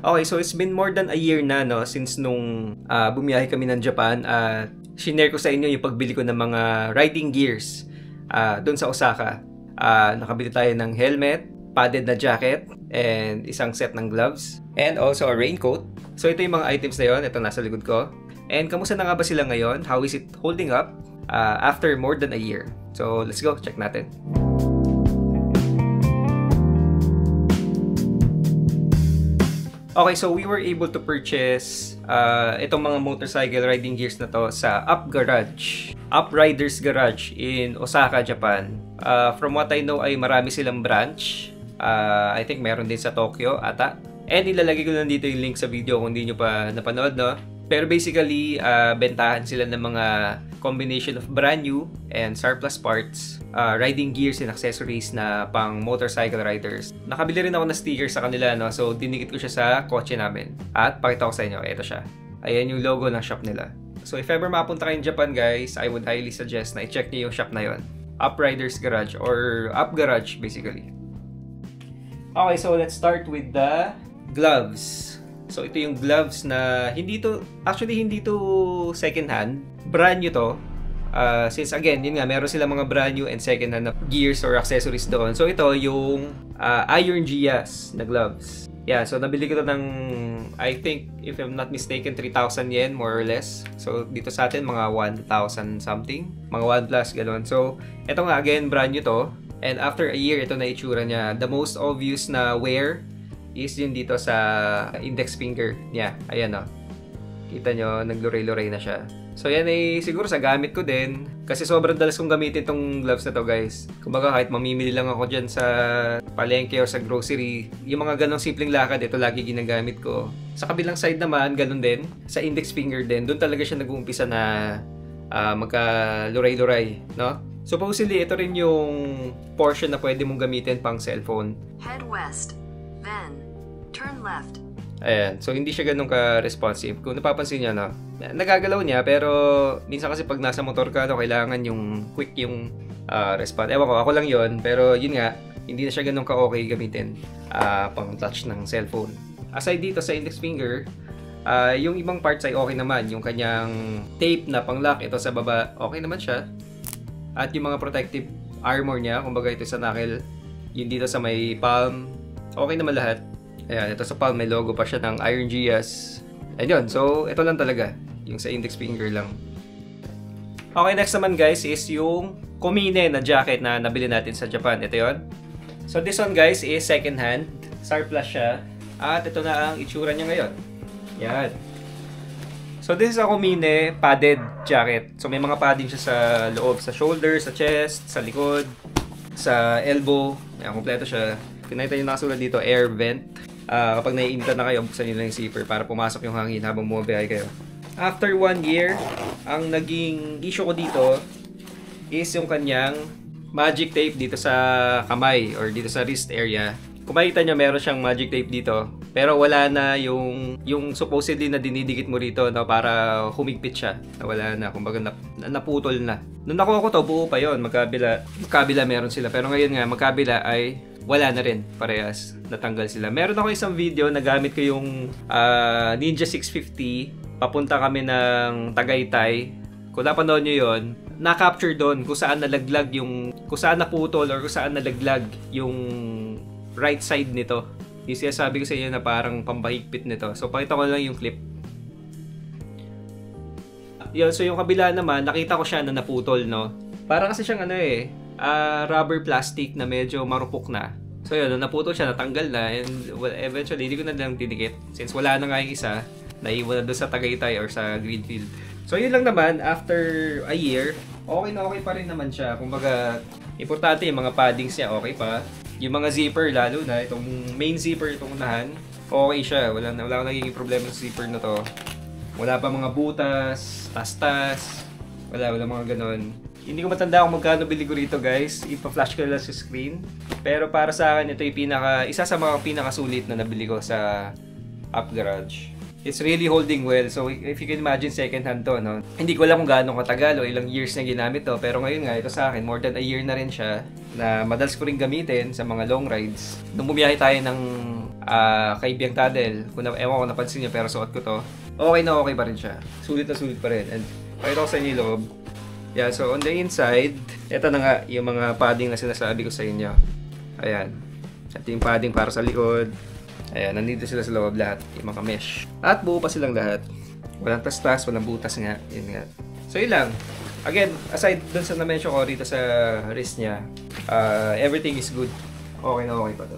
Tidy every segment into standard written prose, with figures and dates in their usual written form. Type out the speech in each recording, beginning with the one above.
Okay, so it's been more than a year na, no, since nung bumiyahe kami ng Japan. Shinare ko sa inyo yung pagbili ko ng mga riding gears doon sa Osaka. Nakabili tayo ng helmet, padded na jacket, and isang set ng gloves, and also a raincoat. So ito yung mga items na yon. Ito nasa likod ko. And kamusta na nga ba sila ngayon? How is it holding up after more than a year? So let's go, check natin. Okay, so we were able to purchase itong mga motorcycle riding gears na to sa Up Riders Garage in Osaka, Japan. From what I know ay marami silang branch. I think meron din sa Tokyo ata. And ilalagay ko lang dito yung link sa video kung hindi nyo pa napanood, no? Pero basically, bentahan sila ng mga combination of brand new and surplus parts, riding gears and accessories na pang motorcycle riders. Nakabili rin ako ng sticker sa kanila, no? So, dinikit ko siya sa kotse namin. At pakita ko sa inyo, ito siya. Ayan yung logo ng shop nila. So, if ever mapunta kayo in Japan, guys, I would highly suggest na i-check niyo yung shop na yon. Up Riders Garage or Up Garage, basically. Okay, so let's start with the gloves. So ito yung gloves na hindi to second hand, brand new to. Since again, yun nga, meron sila mga brand new and second hand na gears or accessories doon. So ito yung Iron Gias na gloves. Yeah, so nabili ko to ng, I think, if I'm not mistaken, 3,000 yen more or less. So dito sa atin mga 1,000 something, mga 1 plus gano'n. So ito nga, again, brand new to. And after a year, ito na itsura niya. The most obvious na wear is yun dito sa index finger niya. Ayan, o. Kita nyo, nagluray-luray na siya. So yan ay siguro sa gamit ko din. Kasi sobrang dalas kong gamitin tong gloves na to, guys. Kumbaga kahit mamimili lang ako dyan sa palengke o sa grocery, yung mga ganong simpleng lakad, ito lagi ginagamit ko. Sa kabilang side naman, ganun din. Sa index finger din, doon talaga siya nag-uumpisa na magka-luray-luray, no? Supposedly, ito rin yung portion na pwede mong gamitin pang cellphone. Head west, then turn left. Ayan. So, hindi siya ganun ka-responsive. Kung napapansin niya, no? Nagagalaw niya, pero minsan kasi pag nasa motor ka, no, kailangan yung quick yung response. Ewan ko, ako lang yon. Pero yun nga, hindi na siya ganun ka-okay gamitin pang touch ng cellphone. Aside dito sa index finger, yung ibang parts ay okay naman. Yung kanyang tape na pang-lock, ito sa baba, okay naman siya. At yung mga protective armor niya, kumbaga ito sa knuckle, yun dito sa may palm, okay naman lahat. Ayan, ito sa palm, may logo pa siya ng Iron Gias. Ayun, so ito lang talaga, yung sa index finger lang. Okay, next naman guys is yung Komine na jacket na nabili natin sa Japan. Ito yun. So this one guys is second hand, surplus siya. At ito na ang itsura niya ngayon. Yan. So this is a Komine padded jacket. So may mga padding siya sa loob, sa shoulder, sa chest, sa likod, sa elbow. Ayan, kompleto siya. Pinakita yung nakasulat dito, air vent. Kapag naiinita na kayo, buksan nyo lang yung zipper para pumasok yung hangin habang bumabiyahe kayo. After 1 year, ang naging issue ko dito is yung kanyang magic tape dito sa kamay or dito sa wrist area. Kung makita nyo, meron siyang magic tape dito. Pero wala na yung supposedly na dinidikit mo rito, no, para humigpit siya. Wala na, kumbaga naputol na. Nung nakuha ko to, buo pa yon, magkabila meron sila. Pero ngayon nga, magkabila ay wala na rin, parehas. Natanggal sila. Meron ako isang video, nagamit ko yung Ninja 650. Papunta kami ng Tagaytay. Kung napanood nyo yun, na-capture doon kung saan nalaglag kung saan naputol or kung saan nalaglag yung right side nito. Yung sinasabi ko sa inyo na parang pambahigpit nito. So, pakita ko lang yung clip. Yun, so yung kabila naman, nakita ko siya na naputol, no? Para kasi siyang rubber plastic na medyo marupok na. So yun, naputol siya, natanggal na. And well, eventually, hindi ko na lang tinikit. Since wala na nga yung isa, naiwan na doon sa Tagaytay or sa Greenfield. So yun lang naman, after a year, okay na okay pa rin naman siya. Kumbaga, importante yung mga paddings niya, okay pa. Yung mga zipper, lalo na itong main zipper, itong unahan, okay siya. Wala akong nagiging problema sa zipper na to. Wala pa mga butas, tas-tas, wala mga ganon. Hindi ko matanda kung magkano bili ko rito, guys. Ipa-flash ko lang sa screen. Pero para sa akin, ito yung isa sa mga pinakasulit na nabili ko sa Up Garage. It's really holding well. So if you can imagine, second hand to, no? Hindi ko alam kung gaano katagal o ilang years na ginamit to. Pero ngayon nga, ito sa akin, more than a year na rin siya na madalas ko rin gamitin sa mga long rides. Nung bumiyahe tayo ng kay Biang Tadel. Ewan ko napansin niyo pero suot ko to. Okay na okay pa rin siya. Sulit na sulit pa rin. And pakita ko sa inyo yung loob. Yeah, so on the inside, ito na nga yung mga padding na sinasabi ko sa inyo. Ayan. Ito yung padding para sa likod. Ayan, nandito sila sa loob lahat. Yung mga mesh. At buo pa silang lahat. Walang tas-tas, walang butas nga. Yun nga. So yun lang. Again, aside dun sa na-mention ko rito sa wrist niya, everything is good. Okay na okay pa to.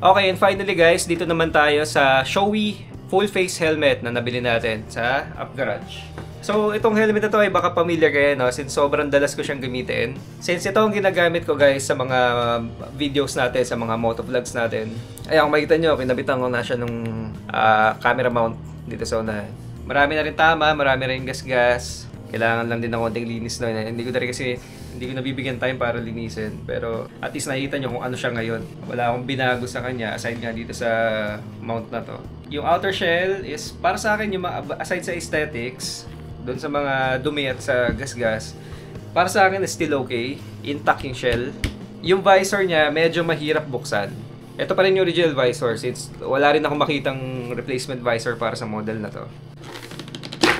Okay, and finally guys, dito naman tayo sa Shoei full face helmet na nabili natin sa Up Garage. So, itong helmet na to ay baka familiar kayo, no? Since sobrang dalas ko siyang gamitin. Since ito ang ginagamit ko guys sa mga videos natin, sa mga motovlogs natin. Ay, kung makikita nyo, kinabitan ko na siya nung camera mount dito sa unahan. Marami na rin tama, marami rin gas-gas. Kailangan lang din ng konting linis na. Hindi ko nabibigyan time para linisin. Pero at least nakikita nyo kung ano siya ngayon. Wala akong binago sa kanya aside nga dito sa mount na to. Yung outer shell is para sa akin, yung aside sa aesthetics, doon sa mga dumi at sa gas-gas, para sa akin is still okay. Intact yung shell. Yung visor niya, medyo mahirap buksan. Ito pa rin yung original visor since wala rin akong makitang replacement visor para sa model na to.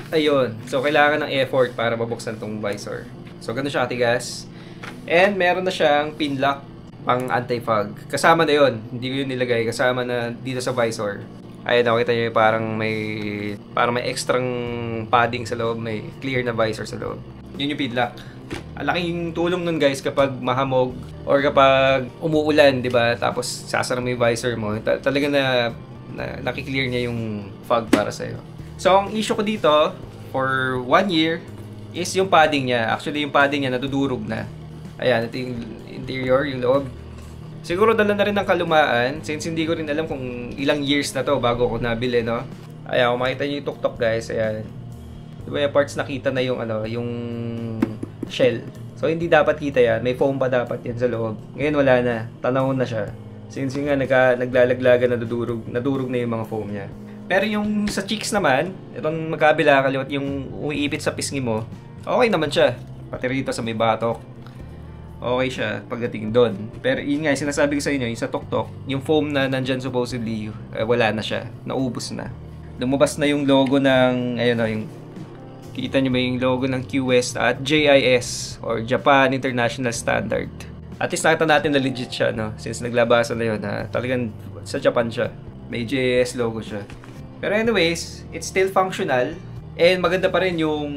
Ayun. So, kailangan ng effort para mabuksan tong visor. So, ganun siya katigas. And meron na siyang pin lock pang anti-fog. Kasama na yun. Hindi ko yun nilagay. Kasama na dito sa visor. Ayun, nakita nyo parang may extrang padding sa loob, may clear na visor sa loob. Yun yung pin lock. Ang laking tulong nun guys kapag mahamog or kapag umuulan, di ba? Tapos sasara mo yung visor mo. Talaga na nakiklear niya yung fog para sa'yo. So, ang issue ko dito for 1 year is yung padding niya. Actually, yung padding niya nadudurog na. Ayan, ito yung interior, yung loob. Siguro dala na rin ng kalumaan since hindi ko rin alam kung ilang years na to bago ko nabili, no? Ayan, kung makita nyo yung tuktok guys, ayan. Diba yung parts nakita na yung yung shell. So hindi dapat kita yan, may foam pa dapat yan sa loob. Ngayon wala na, tanawon na siya. Since yung nga naglalaglagan, nadurog na yung mga foam niya. Pero yung sa cheeks naman, itong magkabila, kaliwat yung umiipit sa pisngi mo, okay naman siya. Pati rito sa may batok. Okay siya pagdating doon. Pero yun nga, sinasabi ko sa inyo, yung sa tuktok, yung foam na nandyan supposedly, wala na siya. Naubos na. Lumabas na yung logo ng, ayun o, yung, kita nyo ba yung logo ng QS at JIS, or Japan International Standard. At least nakita natin na legit siya, no? Since naglabasan na yun, na talagang sa Japan siya. May JIS logo siya. Pero anyways, it's still functional. And maganda pa rin yung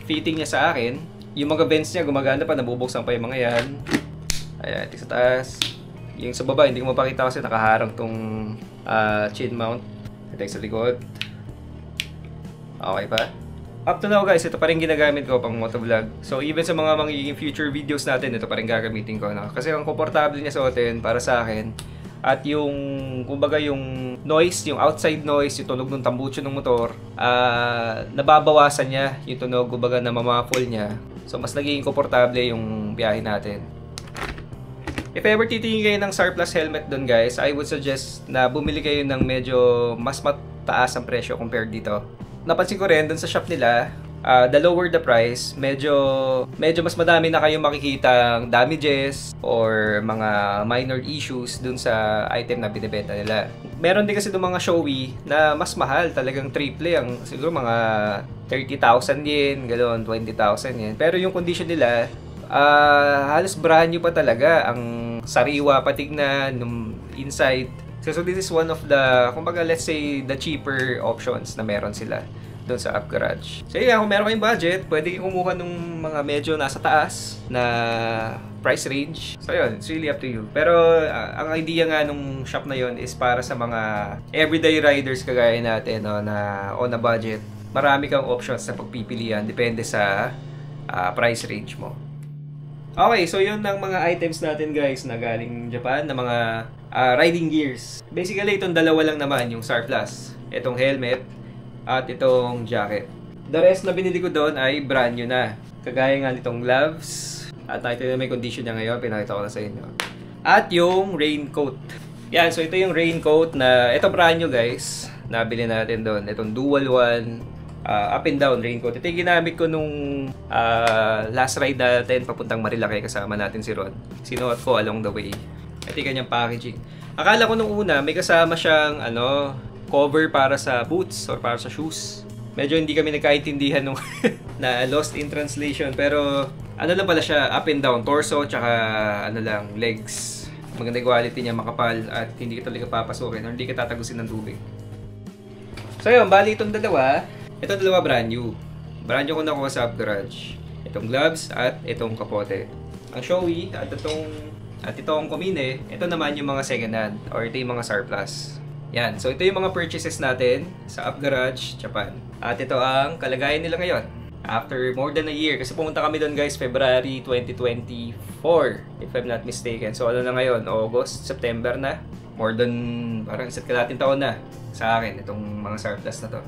fitting niya sa akin. Yung mga vents niya, gumagana pa, nabubuksan pa yung mga yan. Ayan, ito sa taas. Yung sa baba, hindi ko mapakita kasi nakaharang tong chin mount. Ito sa likod. Okay pa? Up to now guys, ito pa rin ginagamit ko pang motovlog. So even sa mga magiging future videos natin, ito pa rin gagamitin ko. No? Kasi ang komportable niya suotin para sa akin. At yung, kumbaga yung noise, yung outside noise, yung tunog ng tambucho ng motor, nababawasan niya yung tunog, kumbaga na mamafull niya. So, mas nagiging komportable yung biyahe natin. If ever titingin kayo ng Surplus helmet doon guys, I would suggest na bumili kayo ng medyo mas mataas ang presyo compared dito. Napansin ko rin doon sa shop nila, the lower the price, medyo mas madami na kayong makikitang damages or mga minor issues dun sa item na binibenta nila. Meron din kasi doon mga Shoei na mas mahal, talagang triple ang siguro mga 30,000 yen, ganoon, 20,000 yen. Pero yung condition nila, halos brand new pa talaga, ang sariwa patignan, nung inside. So this is one of the, kumbaga let's say, the cheaper options na meron sila doon sa Up Garage. So yeah, kung meron kayong budget, pwede kayong kumuha ng mga medyo nasa taas na price range. So yun, it's really up to you. Pero ang idea nga nung shop na yun is para sa mga everyday riders kagaya natin, no, na on a budget. Marami kang options na pagpipilian, depende sa price range mo. Okay, so yun ang mga items natin guys na galing Japan, na mga riding gears. Basically, itong dalawa lang naman, yung Surplus, itong helmet, at itong jacket. The rest na binili ko doon ay brand new na. Kagaya nga nitong gloves, at nakita na may condition niya ngayon, pinakita ko na sa inyo. At yung raincoat. Yan, so ito yung raincoat na, ito brand new guys, nabili natin doon. Itong dual one, up and down raincoat. Ito yung ginamit ko nung last ride natin papuntang Marilaki, kasama natin si Ron. Sinuot ko along the way. Ito yung kanyang packaging. Akala ko nung una may kasama siyang cover para sa boots or para sa shoes. Medyo hindi kami nagkaintindihan nung na lost in translation, pero ano lang pala siya, up and down, torso tsaka legs. Maganda quality niya, makapal at hindi ka talaga papasukin or hindi ka tatagusin ng tubig. So yun, bali itong dalawa brand new. Brand new ko nakuha sa UpGarage. Itong gloves at itong kapote. Ang Shoei at itong Komine, ito naman yung mga second hand or ito yung mga surplus. Yan, so ito yung mga purchases natin sa UpGarage, Japan. At ito ang kalagayan nila ngayon. After more than a year, kasi pumunta kami doon guys, February 2024, if I'm not mistaken. So ano na ngayon, August, September na. More than, parang isa't kalahating taon na sa akin, itong mga surplus na to.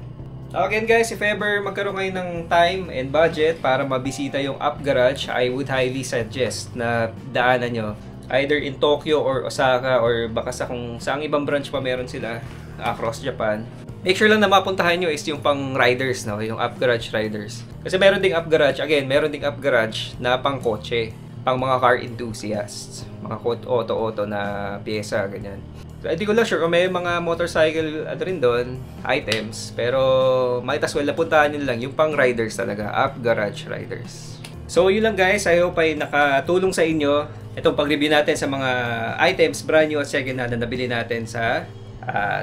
Again guys, if ever magkaroon kayo ng time and budget para mabisita yung UpGarage, I would highly suggest na daanan nyo. Either in Tokyo or Osaka or baka sa kung saang ibang branch pa meron sila across Japan. Make sure lang na mapuntahan nyo is yung pang riders, no? Yung UpGarage riders. Kasi meron ding UpGarage, meron ding UpGarage na pang kotse, pang mga car enthusiasts, mga auto na pyesa, ganyan. So, hindi ko lang sure kung may mga motorcycle rin doon, items, pero might as well napuntahan nyo lang yung pang riders talaga, UpGarage riders. So yun lang guys, I hope ay nakatulong sa inyo itong pag-review natin sa mga items brand new at second hand na nabili natin sa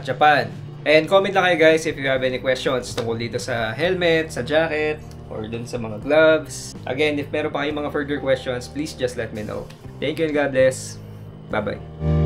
Japan. And comment lang kayo guys if you have any questions tungkol dito sa helmet, sa jacket, or dun sa mga gloves. Again, if meron pa kayong mga further questions, please just let me know. Thank you and God bless. Bye-bye.